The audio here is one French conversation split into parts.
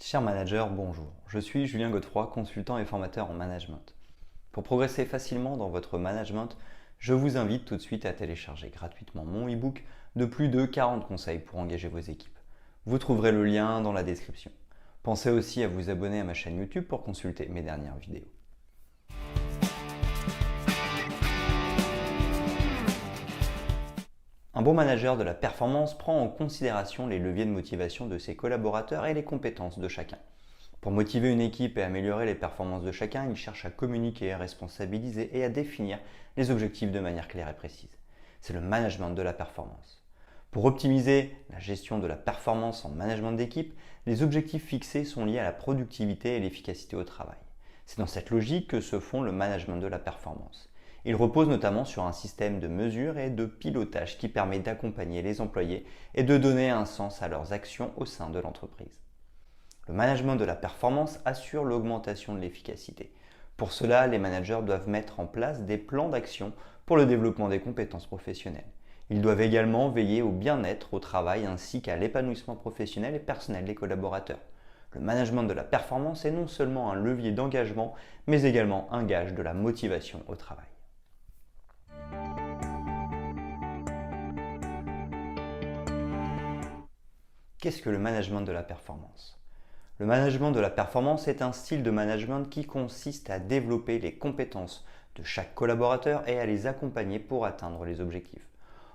Cher manager, bonjour. Je suis Julien Godefroy, consultant et formateur en management. Pour progresser facilement dans votre management, je vous invite tout de suite à télécharger gratuitement mon e-book de plus de 40 conseils pour engager vos équipes. Vous trouverez le lien dans la description. Pensez aussi à vous abonner à ma chaîne YouTube pour consulter mes dernières vidéos. Un bon manager de la performance prend en considération les leviers de motivation de ses collaborateurs et les compétences de chacun. Pour motiver une équipe et améliorer les performances de chacun, il cherche à communiquer, à responsabiliser et à définir les objectifs de manière claire et précise. C'est le management de la performance. Pour optimiser la gestion de la performance en management d'équipe, les objectifs fixés sont liés à la productivité et l'efficacité au travail. C'est dans cette logique que se fond le management de la performance. Il repose notamment sur un système de mesure et de pilotage qui permet d'accompagner les employés et de donner un sens à leurs actions au sein de l'entreprise. Le management de la performance assure l'augmentation de l'efficacité. Pour cela, les managers doivent mettre en place des plans d'action pour le développement des compétences professionnelles. Ils doivent également veiller au bien-être au travail ainsi qu'à l'épanouissement professionnel et personnel des collaborateurs. Le management de la performance est non seulement un levier d'engagement, mais également un gage de la motivation au travail. Qu'est-ce que le management de la performance ? Le management de la performance est un style de management qui consiste à développer les compétences de chaque collaborateur et à les accompagner pour atteindre les objectifs.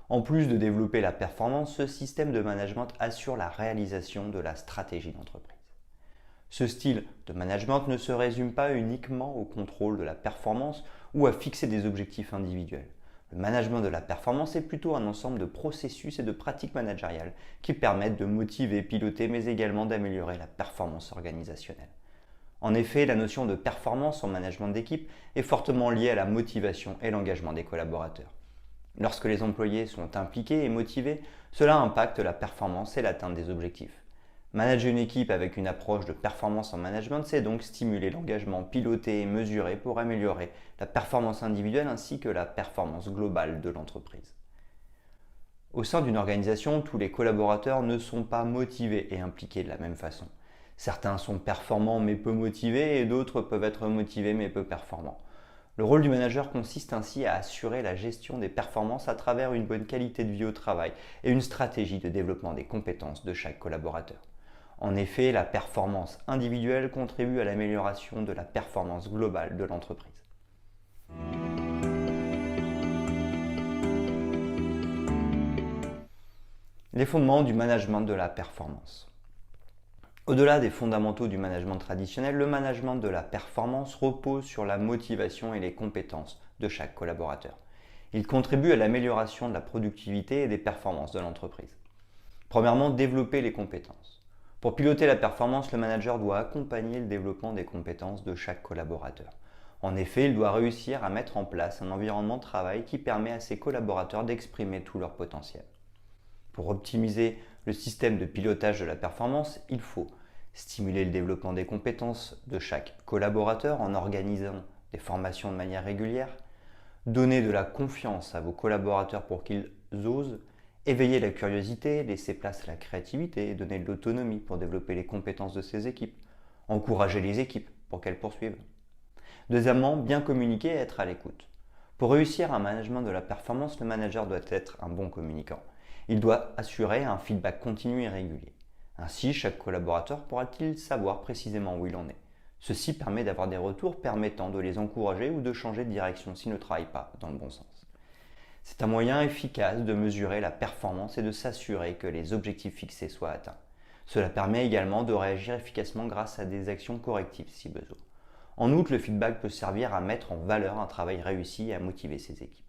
En plus de développer la performance, ce système de management assure la réalisation de la stratégie d'entreprise. Ce style de management ne se résume pas uniquement au contrôle de la performance ou à fixer des objectifs individuels. Le management de la performance est plutôt un ensemble de processus et de pratiques managériales qui permettent de motiver, piloter, mais également d'améliorer la performance organisationnelle. En effet, la notion de performance en management d'équipe est fortement liée à la motivation et l'engagement des collaborateurs. Lorsque les employés sont impliqués et motivés, cela impacte la performance et l'atteinte des objectifs. Manager une équipe avec une approche de performance en management, c'est donc stimuler l'engagement piloté et mesuré pour améliorer la performance individuelle ainsi que la performance globale de l'entreprise. Au sein d'une organisation, tous les collaborateurs ne sont pas motivés et impliqués de la même façon. Certains sont performants mais peu motivés et d'autres peuvent être motivés mais peu performants. Le rôle du manager consiste ainsi à assurer la gestion des performances à travers une bonne qualité de vie au travail et une stratégie de développement des compétences de chaque collaborateur. En effet, la performance individuelle contribue à l'amélioration de la performance globale de l'entreprise. Les fondements du management de la performance. Au-delà des fondamentaux du management traditionnel, le management de la performance repose sur la motivation et les compétences de chaque collaborateur. Il contribue à l'amélioration de la productivité et des performances de l'entreprise. Premièrement, développer les compétences. Pour piloter la performance, le manager doit accompagner le développement des compétences de chaque collaborateur. En effet, il doit réussir à mettre en place un environnement de travail qui permet à ses collaborateurs d'exprimer tout leur potentiel. Pour optimiser le système de pilotage de la performance, il faut stimuler le développement des compétences de chaque collaborateur en organisant des formations de manière régulière, donner de la confiance à vos collaborateurs pour qu'ils osent, éveiller la curiosité, laisser place à la créativité et donner de l'autonomie pour développer les compétences de ces équipes, encourager les équipes pour qu'elles poursuivent. Deuxièmement, bien communiquer et être à l'écoute. Pour réussir un management de la performance, le manager doit être un bon communicant. Il doit assurer un feedback continu et régulier. Ainsi, chaque collaborateur pourra-t-il savoir précisément où il en est. Ceci permet d'avoir des retours permettant de les encourager ou de changer de direction s'ils ne travaillent pas dans le bon sens. C'est un moyen efficace de mesurer la performance et de s'assurer que les objectifs fixés soient atteints. Cela permet également de réagir efficacement grâce à des actions correctives si besoin. En outre, le feedback peut servir à mettre en valeur un travail réussi et à motiver ses équipes.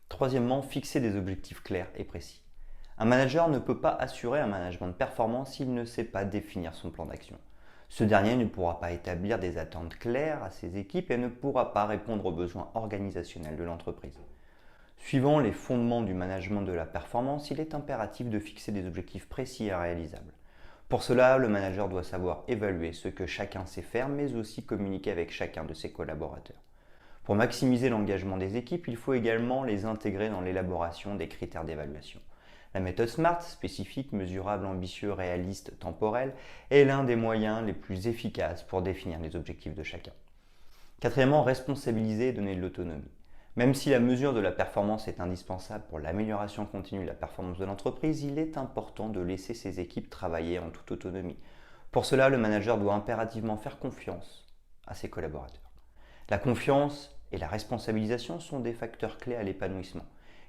Troisièmement, fixer des objectifs clairs et précis. Un manager ne peut pas assurer un management de performance s'il ne sait pas définir son plan d'action. Ce dernier ne pourra pas établir des attentes claires à ses équipes et ne pourra pas répondre aux besoins organisationnels de l'entreprise. Suivant les fondements du management de la performance, il est impératif de fixer des objectifs précis et réalisables. Pour cela, le manager doit savoir évaluer ce que chacun sait faire, mais aussi communiquer avec chacun de ses collaborateurs. Pour maximiser l'engagement des équipes, il faut également les intégrer dans l'élaboration des critères d'évaluation. La méthode SMART, spécifique, mesurable, ambitieux, réaliste, temporel, est l'un des moyens les plus efficaces pour définir les objectifs de chacun. Quatrièmement, responsabiliser et donner de l'autonomie. Même si la mesure de la performance est indispensable pour l'amélioration continue de la performance de l'entreprise, il est important de laisser ses équipes travailler en toute autonomie. Pour cela, le manager doit impérativement faire confiance à ses collaborateurs. La confiance et la responsabilisation sont des facteurs clés à l'épanouissement.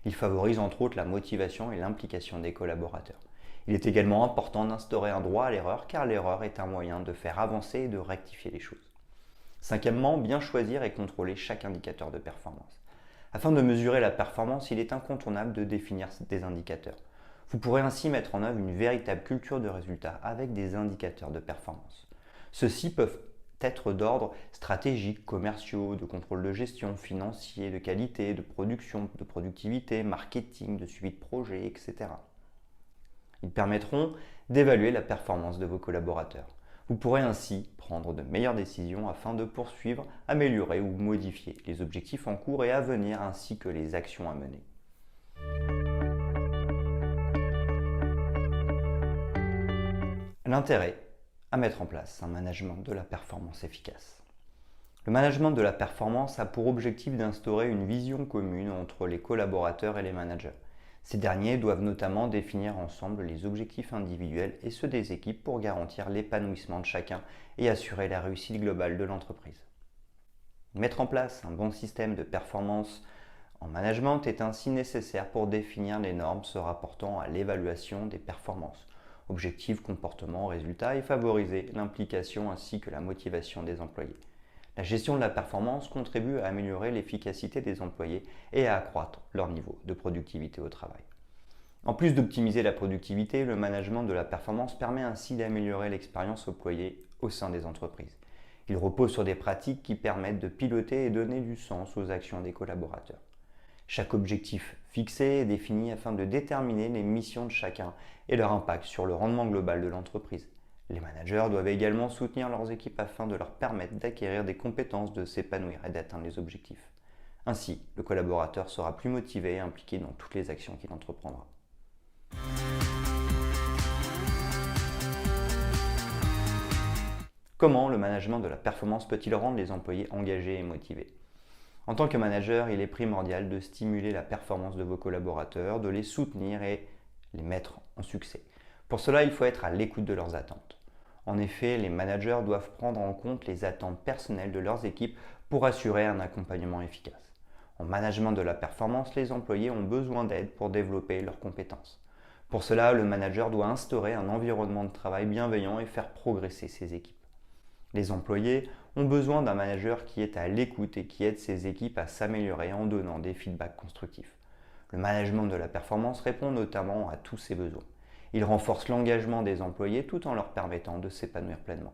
Ils favorisent entre autres la motivation et l'implication des collaborateurs. Il est également important d'instaurer un droit à l'erreur car l'erreur est un moyen de faire avancer et de rectifier les choses. Cinquièmement, bien choisir et contrôler chaque indicateur de performance. Afin de mesurer la performance, il est incontournable de définir des indicateurs. Vous pourrez ainsi mettre en œuvre une véritable culture de résultats avec des indicateurs de performance. Ceux-ci peuvent être d'ordre stratégique, commerciaux, de contrôle de gestion, financier, de qualité, de production, de productivité, marketing, de suivi de projet, etc. Ils permettront d'évaluer la performance de vos collaborateurs. Vous pourrez ainsi prendre de meilleures décisions afin de poursuivre, améliorer ou modifier les objectifs en cours et à venir ainsi que les actions à mener. L'intérêt à mettre en place un management de la performance efficace. Le management de la performance a pour objectif d'instaurer une vision commune entre les collaborateurs et les managers. Ces derniers doivent notamment définir ensemble les objectifs individuels et ceux des équipes pour garantir l'épanouissement de chacun et assurer la réussite globale de l'entreprise. Mettre en place un bon système de performance en management est ainsi nécessaire pour définir les normes se rapportant à l'évaluation des performances, objectifs, comportements, résultats et favoriser l'implication ainsi que la motivation des employés. La gestion de la performance contribue à améliorer l'efficacité des employés et à accroître leur niveau de productivité au travail. En plus d'optimiser la productivité, le management de la performance permet ainsi d'améliorer l'expérience employée au sein des entreprises. Il repose sur des pratiques qui permettent de piloter et donner du sens aux actions des collaborateurs. Chaque objectif fixé est défini afin de déterminer les missions de chacun et leur impact sur le rendement global de l'entreprise. Les managers doivent également soutenir leurs équipes afin de leur permettre d'acquérir des compétences, de s'épanouir et d'atteindre les objectifs. Ainsi, le collaborateur sera plus motivé et impliqué dans toutes les actions qu'il entreprendra. Comment le management de la performance peut-il rendre les employés engagés et motivés ? En tant que manager, il est primordial de stimuler la performance de vos collaborateurs, de les soutenir et les mettre en succès. Pour cela, il faut être à l'écoute de leurs attentes. En effet, les managers doivent prendre en compte les attentes personnelles de leurs équipes pour assurer un accompagnement efficace. En management de la performance, les employés ont besoin d'aide pour développer leurs compétences. Pour cela, le manager doit instaurer un environnement de travail bienveillant et faire progresser ses équipes. Les employés ont besoin d'un manager qui est à l'écoute et qui aide ses équipes à s'améliorer en donnant des feedbacks constructifs. Le management de la performance répond notamment à tous ces besoins. Il renforce l'engagement des employés tout en leur permettant de s'épanouir pleinement.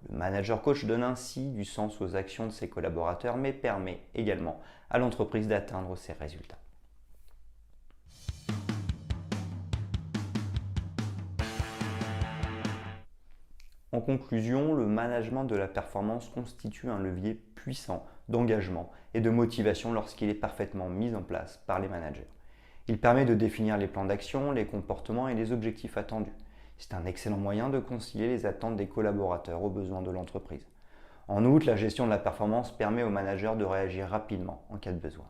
Le manager coach donne ainsi du sens aux actions de ses collaborateurs mais permet également à l'entreprise d'atteindre ses résultats. En conclusion, le management de la performance constitue un levier puissant d'engagement et de motivation lorsqu'il est parfaitement mis en place par les managers. Il permet de définir les plans d'action, les comportements et les objectifs attendus. C'est un excellent moyen de concilier les attentes des collaborateurs aux besoins de l'entreprise. En outre, la gestion de la performance permet aux managers de réagir rapidement en cas de besoin.